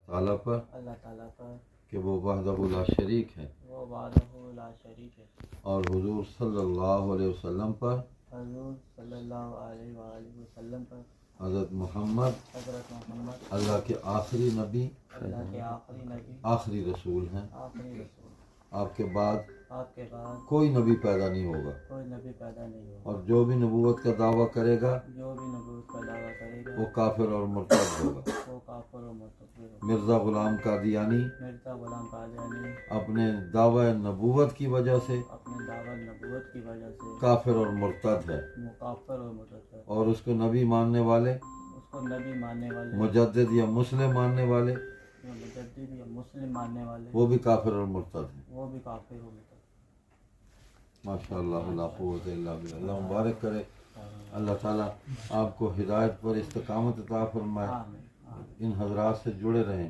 تعالیٰ پر کہ وہ وحدہ لا شریک ہے اور حضور صلی اللہ علیہ وسلم پر حضرت محمد اللہ کے آخری نبی آخری رسول ہیں. آپ کے بعد کوئی نبی پیدا نہیں ہوگا اور جو بھی نبوت کا دعویٰ کرے گا وہ کافر اور مرتد ہوگا. مرزا غلام قادیانی اپنے دعوی نبوت کی وجہ سے کافر اور مرتد ہے اور اس کو نبی ماننے والے مجدد یا مسلم ماننے والے وہ بھی کافر اور مرتد ہیں. ماشاء اللہ لا قوت الا باللہ. اللہ مبارک کرے. اللہ تعالیٰ آپ کو ہدایت پر استقامت عطا فرمائے. ان حضرات سے جڑے رہیں.